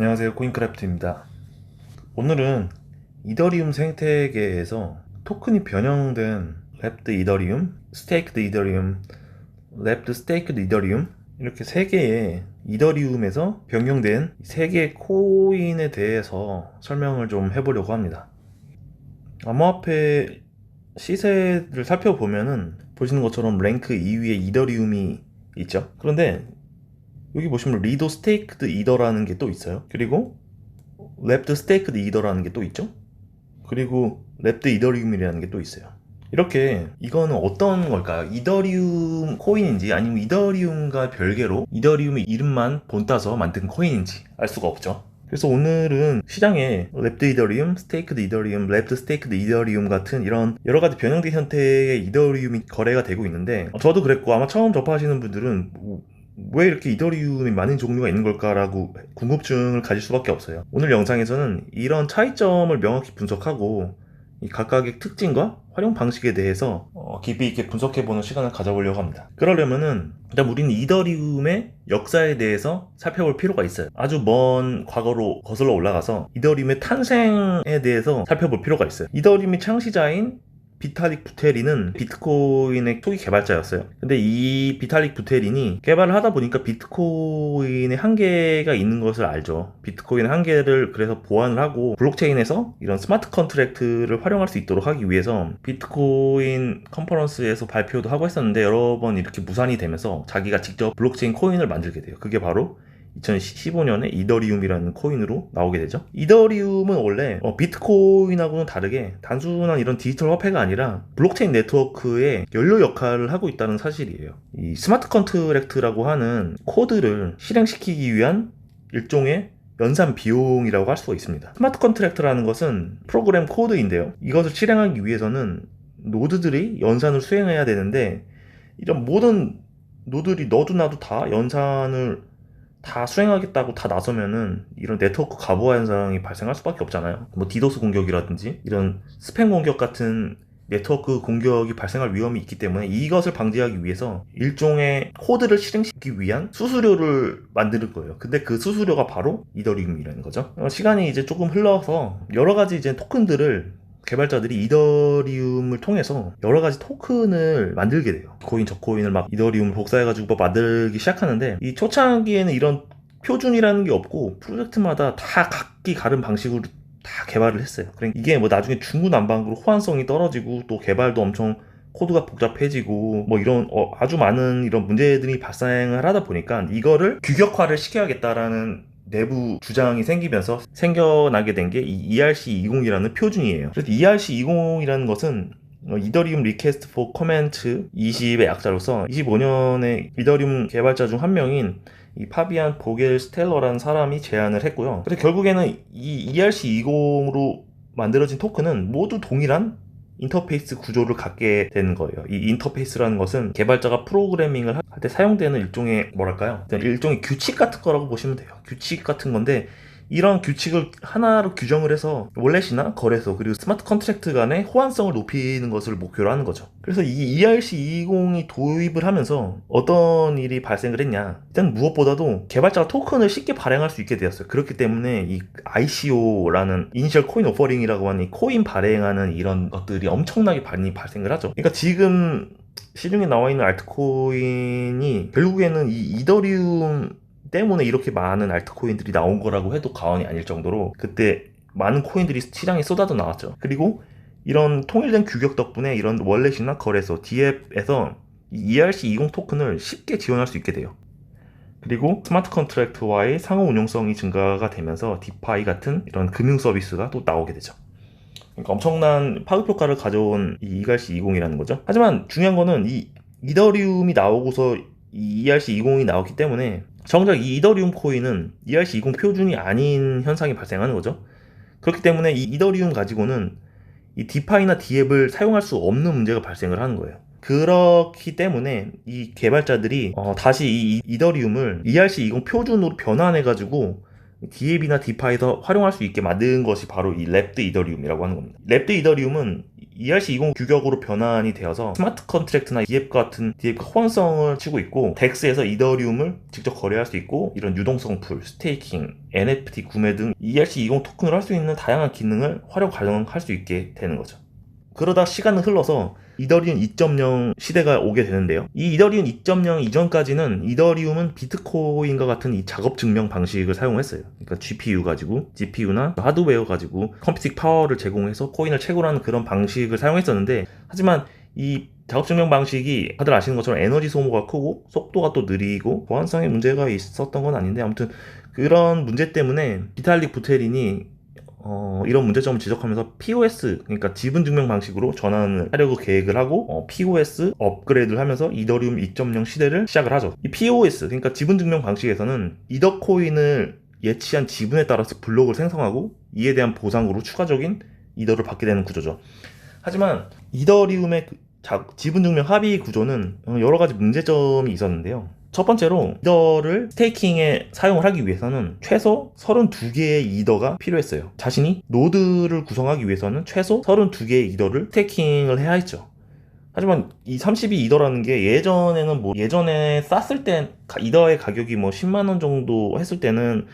안녕하세요, 코인크래프트입니다. 오늘은 이더리움 생태계에서 토큰이 변형된 랩드 이더리움, 스테이크드 이더리움, 랩드 스테이크드 이더리움, 이렇게 세 개의 이더리움에서 변경된 세 개의 코인에 대해서 설명을 좀 해보려고 합니다. 암호화폐 시세를 살펴보면은 보시는 것처럼 랭크 2위에 이더리움이 있죠. 그런데 여기 보시면 리도 스테이크드 이더라는 게 또 있어요. 그리고 랩드 스테이크드 이더라는 게 또 있죠. 그리고 랩드 이더리움이라는 게 또 있어요. 이렇게 이거는 어떤 걸까요? 이더리움 코인인지 아니면 이더리움과 별개로 이더리움의 이름만 본따서 만든 코인인지 알 수가 없죠. 그래서 오늘은 시장에 랩드 이더리움, 스테이크드 이더리움, 랩드 스테이크드 이더리움 같은 이런 여러 가지 변형된 형태의 이더리움이 거래가 되고 있는데 저도 그랬고 아마 처음 접하시는 분들은 왜 이렇게 이더리움이 많은 종류가 있는 걸까라고 궁금증을 가질 수밖에 없어요. 오늘 영상에서는 이런 차이점을 명확히 분석하고 이 각각의 특징과 활용 방식에 대해서 깊이 있게 분석해보는 시간을 가져보려고 합니다. 그러려면은 일단 우리는 이더리움의 역사에 대해서 살펴볼 필요가 있어요. 아주 먼 과거로 거슬러 올라가서 이더리움의 탄생에 대해서 살펴볼 필요가 있어요. 이더리움의 창시자인 비탈릭 부테린은 비트코인의 초기 개발자였어요. 근데 이 비탈릭 부테린이 개발을 하다 보니까 비트코인의 한계가 있는 것을 알죠. 비트코인의 한계를 그래서 보완을 하고 블록체인에서 이런 스마트 컨트랙트를 활용할 수 있도록 하기 위해서 비트코인 컨퍼런스에서 발표도 하고 했었는데 여러 번 이렇게 무산이 되면서 자기가 직접 블록체인 코인을 만들게 돼요. 그게 바로 2015년에 이더리움이라는 코인으로 나오게 되죠. 이더리움은 원래 비트코인하고는 다르게 단순한 이런 디지털 화폐가 아니라 블록체인 네트워크의 연료 역할을 하고 있다는 사실이에요. 이 스마트 컨트랙트라고 하는 코드를 실행시키기 위한 일종의 연산 비용이라고 할 수가 있습니다. 스마트 컨트랙트라는 것은 프로그램 코드인데요. 이것을 실행하기 위해서는 노드들이 연산을 수행해야 되는데 이런 모든 노드들이 너도 나도 다 연산을 다 수행하겠다고 다 나서면은 이런 네트워크 가부화 현상이 발생할 수밖에 없잖아요. 뭐 디도스 공격이라든지 이런 스팸 공격 같은 네트워크 공격이 발생할 위험이 있기 때문에 이것을 방지하기 위해서 일종의 코드를 실행시키기 위한 수수료를 만드는 거예요. 근데 그 수수료가 바로 이더리움이라는 거죠. 시간이 이제 조금 흘러서 여러 가지 이제 토큰들을 개발자들이 이더리움을 통해서 여러 가지 토큰을 만들게 돼요. 코인 저 코인을 막 이더리움 복사해가지고 만들기 시작하는데 이 초창기에는 이런 표준이라는 게 없고 프로젝트마다 다 각기 다른 방식으로 다 개발을 했어요. 그러니까 이게 뭐 나중에 중구난방으로 호환성이 떨어지고 또 개발도 엄청 코드가 복잡해지고 뭐 이런 아주 많은 이런 문제들이 발생을 하다 보니까 이거를 규격화를 시켜야겠다라는 내부 주장이 생기면서 생겨나게 된 게 이 ERC20이라는 표준이에요. 그래서 ERC20이라는 것은 이더리움 리퀘스트 포 코멘트 20의 약자로서 25년에 이더리움 개발자 중 한 명인 이 파비안 보겔 스텔러라는 사람이 제안을 했고요. 그래서 결국에는 이 ERC20으로 만들어진 토큰은 모두 동일한 인터페이스 구조를 갖게 되는 거예요. 이 인터페이스라는 것은 개발자가 프로그래밍을 할 때 사용되는 일종의 뭐랄까요? 일종의 규칙 같은 거라고 보시면 돼요. 규칙 같은 건데 이런 규칙을 하나로 규정을 해서 월렛이나 거래소 그리고 스마트 컨트랙트 간의 호환성을 높이는 것을 목표로 하는 거죠. 그래서 이 ERC20이 도입을 하면서 어떤 일이 발생을 했냐, 일단 무엇보다도 개발자가 토큰을 쉽게 발행할 수 있게 되었어요. 그렇기 때문에 이 ICO라는 이니셜 코인 오퍼링이라고 하는 이 코인 발행하는 이런 것들이 엄청나게 많이 발생을 하죠. 그러니까 지금 시중에 나와 있는 알트코인이 결국에는 이 이더리움 때문에 이렇게 많은 알트코인들이 나온 거라고 해도 과언이 아닐 정도로 그때 많은 코인들이 시장에 쏟아져 나왔죠. 그리고 이런 통일된 규격 덕분에 이런 월렛이나 거래소, 디앱에서 ERC20 토큰을 쉽게 지원할 수 있게 돼요. 그리고 스마트 컨트랙트와의 상호 운용성이 증가가 되면서 디파이 같은 이런 금융 서비스가 또 나오게 되죠. 그러니까 엄청난 파급 효과를 가져온 이 ERC20이라는 거죠. 하지만 중요한 거는 이 이더리움이 나오고서 이 ERC20이 나왔기 때문에 정작 이 이더리움 코인은 ERC20 표준이 아닌 현상이 발생하는 거죠. 그렇기 때문에 이 이더리움 가지고는 이 디파이나 디앱을 사용할 수 없는 문제가 발생을 하는 거예요. 그렇기 때문에 이 개발자들이 다시 이 이더리움을 ERC20 표준으로 변환해가지고 디앱이나 디파이에서 활용할 수 있게 만든 것이 바로 이 랩드 이더리움이라고 하는 겁니다. 랩드 이더리움은 ERC20 규격으로 변환이 되어서 스마트 컨트랙트나 DApp과 같은 DApp과 호환성을 치고 있고, 덱스에서 이더리움을 직접 거래할 수 있고, 이런 유동성 풀, 스테이킹, NFT 구매 등 ERC20 토큰을 할 수 있는 다양한 기능을 활용할 수 있게 되는 거죠. 그러다 시간은 흘러서 이더리움 2.0 시대가 오게 되는데요. 이 이더리움 2.0 이전까지는 이더리움은 비트코인과 같은 이 작업 증명 방식을 사용했어요. 그러니까 GPU 가지고, GPU나 하드웨어 가지고 컴퓨팅 파워를 제공해서 코인을 채굴하는 그런 방식을 사용했었는데, 하지만 이 작업 증명 방식이 다들 아시는 것처럼 에너지 소모가 크고 속도가 또 느리고 보안성에 문제가 있었던 건 아닌데, 아무튼 그런 문제 때문에 비탈릭 부테린이 이런 문제점을 지적하면서 POS, 그러니까 지분 증명 방식으로 전환을 하려고 계획을 하고, POS 업그레이드를 하면서 이더리움 2.0 시대를 시작을 하죠. 이 POS, 그러니까 지분 증명 방식에서는 이더 코인을 예치한 지분에 따라서 블록을 생성하고 이에 대한 보상으로 추가적인 이더를 받게 되는 구조죠. 하지만 이더리움의 지분 증명 합의 구조는 여러 가지 문제점이 있었는데요. 첫 번째로 이더를 스테이킹에 사용을 하기 위해서는 최소 32개의 이더가 필요했어요. 자신이 노드를 구성하기 위해서는 최소 32개의 이더를 스테이킹을 해야 했죠. 하지만 이 32 이더라는 게 예전에 쌌을 때 이더의 가격이 10만원 정도 했을 때는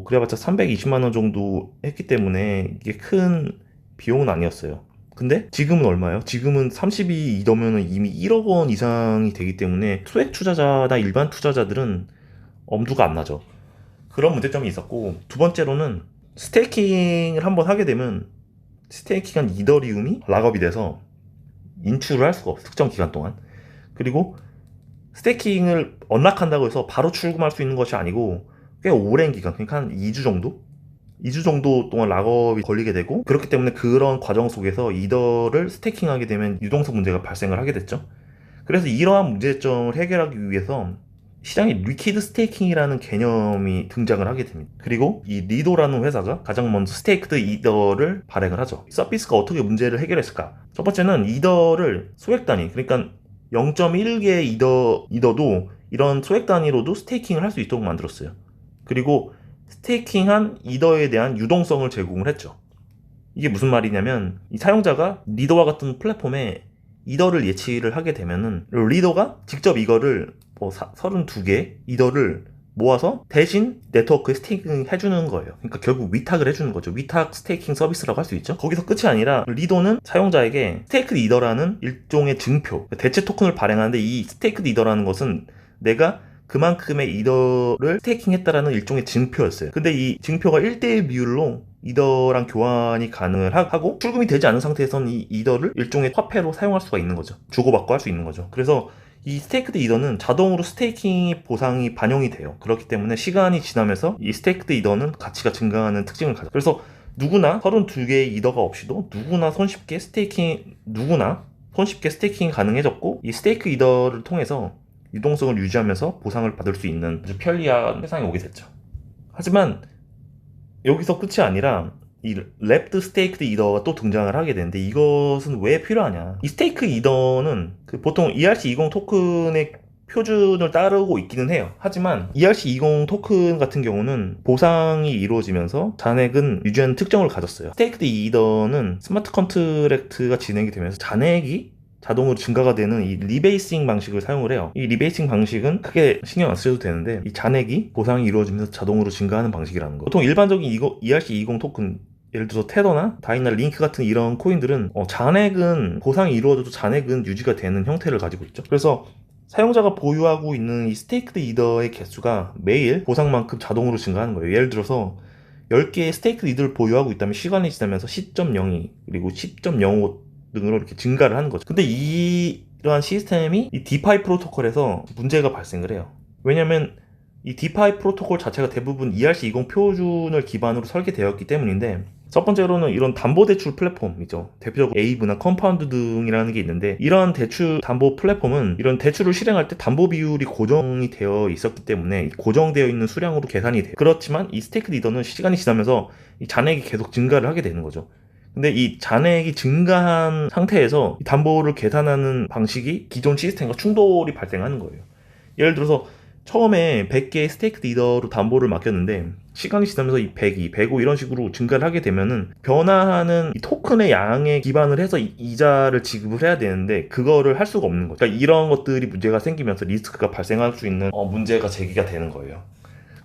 그래봤자 320만원 정도 했기 때문에 이게 큰 비용은 아니었어요. 근데 지금은 얼마예요? 지금은 32 이더면 이미 1억 원 이상이 되기 때문에 소액 투자자나 일반 투자자들은 엄두가 안 나죠. 그런 문제점이 있었고, 두 번째로는 스테이킹을 한번 하게 되면 스테이킹한 이더리움이 락업이 돼서 인출을 할 수가 없어요. 특정 기간 동안. 그리고 스테이킹을 언락한다고 해서 바로 출금할 수 있는 것이 아니고 꽤 오랜 기간, 그러니까 한 2주 정도 동안 락업이 걸리게 되고, 그렇기 때문에 그런 과정 속에서 이더를 스테이킹하게 되면 유동성 문제가 발생을 하게 됐죠. 그래서 이러한 문제점을 해결하기 위해서 시장에 리퀴드 스테이킹이라는 개념이 등장을 하게 됩니다. 그리고 이 리도라는 회사가 가장 먼저 스테이크드 이더를 발행을 하죠. 서비스가 어떻게 문제를 해결했을까? 첫 번째는 이더를 소액 단위, 그러니까 0.1개의 이더도 이런 소액 단위로도 스테이킹을 할 수 있도록 만들었어요. 그리고 스테이킹한 이더에 대한 유동성을 제공을 했죠. 이게 무슨 말이냐면, 이 사용자가 리더와 같은 플랫폼에 이더를 예치를 하게 되면은 리더가 직접 이거를 32개 이더를 모아서 대신 네트워크에 스테이킹 해주는 거예요. 그러니까 결국 위탁을 해주는 거죠. 위탁 스테이킹 서비스라고 할 수 있죠. 거기서 끝이 아니라 리도는 사용자에게 스테이크드 이더라는 일종의 증표, 대체 토큰을 발행하는데, 이 스테이크드 이더라는 것은 내가 그만큼의 이더를 스테이킹했다라는 일종의 증표였어요. 근데 이 증표가 1대1 비율로 이더랑 교환이 가능하고, 출금이 되지 않은 상태에서는 이 이더를 일종의 화폐로 사용할 수가 있는 거죠. 주고받고 할 수 있는 거죠. 그래서 이 스테이크드 이더는 자동으로 스테이킹 보상이 반영이 돼요. 그렇기 때문에 시간이 지나면서 이 스테이크드 이더는 가치가 증가하는 특징을 가져요. 그래서 누구나 32개의 이더가 없이도 누구나 손쉽게 스테이킹이 가능해졌고, 이 스테이크 이더를 통해서 유동성을 유지하면서 보상을 받을 수 있는 아주 편리한 세상에 오게 됐죠. 하지만 여기서 끝이 아니라 이 랩드 스테이크드 이더가 또 등장을 하게 되는데, 이것은 왜 필요하냐? 이 스테이크 이더는 보통 ERC20 토큰의 표준을 따르고 있기는 해요. 하지만 ERC20 토큰 같은 경우는 보상이 이루어지면서 잔액은 유지하는 특정을 가졌어요. 스테이크드 이더는 스마트 컨트랙트가 진행이 되면서 잔액이 자동으로 증가가 되는 이 리베이싱 방식을 사용을 해요. 이 리베이싱 방식은 크게 신경 안 쓰셔도 되는데, 이 잔액이 보상이 이루어지면서 자동으로 증가하는 방식이라는 거. 보통 일반적인 ERC20 토큰, 예를 들어서 테더나 다이나 링크 같은 이런 코인들은 잔액은 보상이 이루어져도 잔액은 유지가 되는 형태를 가지고 있죠. 그래서 사용자가 보유하고 있는 이 스테이크드 이더의 개수가 매일 보상만큼 자동으로 증가하는 거예요. 예를 들어서 10개의 스테이크드 이더를 보유하고 있다면 시간이 지나면서 10.02 그리고 10.05 등으로 이렇게 증가를 하는 거죠. 근데 이러한 시스템이 이 디파이 프로토콜에서 문제가 발생을 해요. 왜냐면 이 디파이 프로토콜 자체가 대부분 ERC20 표준을 기반으로 설계되었기 때문인데, 첫 번째로는 이런 담보대출 플랫폼이죠. 대표적으로 에이브나 컴파운드 등이라는 게 있는데, 이러한 대출 담보 플랫폼은 이런 대출을 실행할 때 담보 비율이 고정이 되어 있었기 때문에 고정되어 있는 수량으로 계산이 돼요. 그렇지만 이 스테이크 리더는 시간이 지나면서 이 잔액이 계속 증가를 하게 되는 거죠. 근데 이 잔액이 증가한 상태에서 담보를 계산하는 방식이 기존 시스템과 충돌이 발생하는 거예요. 예를 들어서 처음에 100개의 스테이크 이더로 담보를 맡겼는데 시간이 지나면서 이 102, 105 이런 식으로 증가를 하게 되면은 변화하는 이 토큰의 양에 기반을 해서 이자를 지급을 해야 되는데 그거를 할 수가 없는 거죠. 그러니까 이런 것들이 문제가 생기면서 리스크가 발생할 수 있는 문제가 제기가 되는 거예요.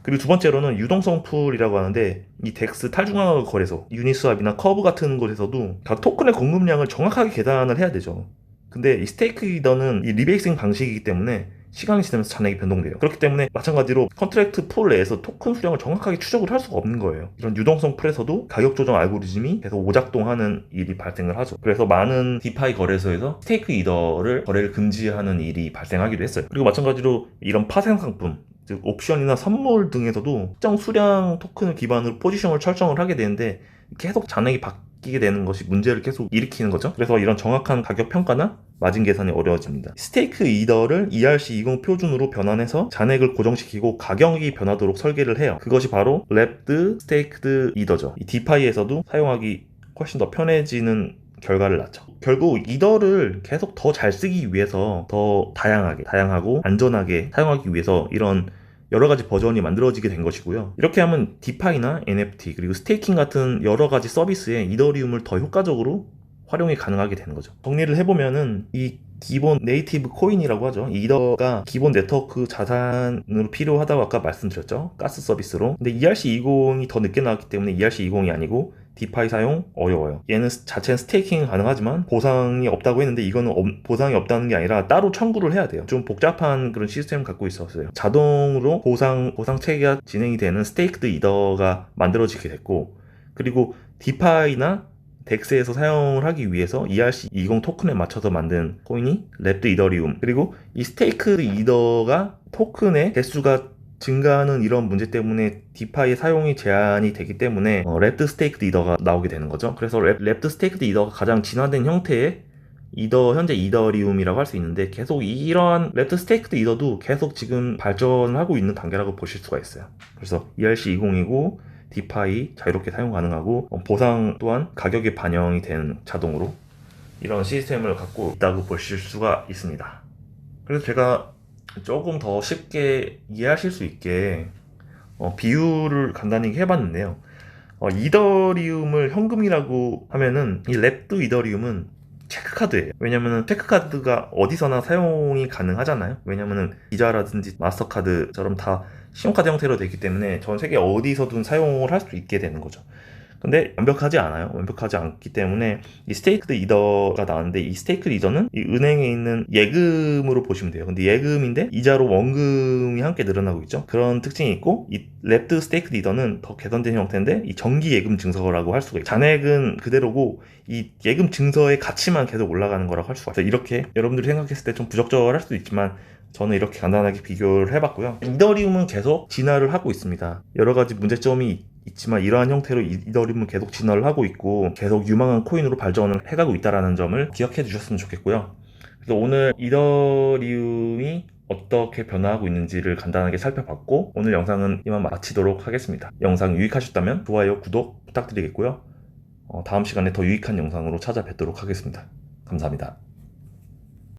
그리고 두 번째로는 유동성 풀이라고 하는데 이 덱스 탈중앙화 거래소, 유니스왑이나 커브 같은 곳에서도 각 토큰의 공급량을 정확하게 계산을 해야 되죠. 근데 이 스테이크 이더는 이 리베이싱 방식이기 때문에 시간이 지나면서 잔액이 변동돼요. 그렇기 때문에 마찬가지로 컨트랙트 풀 내에서 토큰 수량을 정확하게 추적을 할 수가 없는 거예요. 이런 유동성 풀에서도 가격 조정 알고리즘이 계속 오작동하는 일이 발생을 하죠. 그래서 많은 디파이 거래소에서 스테이크 이더를 거래를 금지하는 일이 발생하기도 했어요. 그리고 마찬가지로 이런 파생 상품, 즉 옵션이나 선물 등에서도 특정 수량 토큰을 기반으로 포지션을 설정을 하게 되는데 계속 잔액이 바뀌게 되는 것이 문제를 계속 일으키는 거죠. 그래서 이런 정확한 가격 평가나 마진 계산이 어려워집니다. 스테이크 이더를 ERC20 표준으로 변환해서 잔액을 고정시키고 가격이 변하도록 설계를 해요. 그것이 바로 랩드 스테이크드 이더죠. 이 디파이에서도 사용하기 훨씬 더 편해지는 결과를 낳죠. 결국 이더를 계속 더 잘 쓰기 위해서 더 다양하고 안전하게 사용하기 위해서 이런 여러 가지 버전이 만들어지게 된 것이고요. 이렇게 하면 디파이나 NFT 그리고 스테이킹 같은 여러 가지 서비스에 이더리움을 더 효과적으로 활용이 가능하게 되는 거죠. 정리를 해보면은 이 기본 네이티브 코인이라고 하죠. 이더가 기본 네트워크 자산으로 필요하다고 아까 말씀드렸죠. 가스 서비스로. 근데 ERC20이 더 늦게 나왔기 때문에 ERC20이 아니고 디파이 사용 어려워요. 얘는 자체는 스테이킹 가능하지만 보상이 없다고 했는데 이거는 보상이 없다는 게 아니라 따로 청구를 해야 돼요. 좀 복잡한 그런 시스템을 갖고 있었어요. 자동으로 보상 체계가 진행이 되는 스테이크드 이더가 만들어지게 됐고, 그리고 디파이나 덱스에서 사용을 하기 위해서 ERC20 토큰에 맞춰서 만든 코인이 랩드 이더리움, 그리고 이 스테이크 이더가 토큰의 개수가 증가하는 이런 문제 때문에 디파이의 사용이 제한이 되기 때문에 랩드 스테이크드 이더가 나오게 되는 거죠. 그래서 랩드 스테이크드 이더가 가장 진화된 형태의 현재 이더리움이라고 할 수 있는데, 계속 이러한 랩드 스테이크드 이더도 계속 지금 발전을 하고 있는 단계라고 보실 수가 있어요. 그래서 ERC20이고 디파이 자유롭게 사용 가능하고 보상 또한 가격에 반영이 되는 자동으로 이런 시스템을 갖고 있다고 보실 수가 있습니다. 그래서 제가 조금 더 쉽게 이해하실 수 있게 비유를 간단히 해봤는데요. 이더리움을 현금이라고 하면은 이 랩드 이더리움은 체크카드예요. 왜냐면은 체크카드가 어디서나 사용이 가능하잖아요. 왜냐면은 비자라든지 마스터카드처럼 다 신용카드 형태로 되기 때문에 전 세계 어디서든 사용을 할 수 있게 되는 거죠. 근데 완벽하지 않아요. 완벽하지 않기 때문에 이 스테이크드 이더가 나왔는데, 이 스테이크드 이더는 이 은행에 있는 예금으로 보시면 돼요. 근데 예금인데 이자로 원금이 함께 늘어나고 있죠. 그런 특징이 있고, 이 랩드 스테이크드 이더는 더 개선된 형태인데 이 정기 예금 증서라고 할 수가 있어요. 잔액은 그대로고 이 예금 증서의 가치만 계속 올라가는 거라고 할 수가 있어요. 이렇게 여러분들이 생각했을 때 좀 부적절할 수도 있지만 저는 이렇게 간단하게 비교를 해봤고요. 이더리움은 계속 진화를 하고 있습니다. 여러 가지 문제점이 있지만 이러한 형태로 이더리움은 계속 진화를 하고 있고 계속 유망한 코인으로 발전을 해가고 있다는 점을 기억해 주셨으면 좋겠고요. 그래서 오늘 이더리움이 어떻게 변화하고 있는지를 간단하게 살펴봤고, 오늘 영상은 이만 마치도록 하겠습니다. 영상 유익하셨다면 좋아요, 구독 부탁드리겠고요. 다음 시간에 더 유익한 영상으로 찾아뵙도록 하겠습니다. 감사합니다.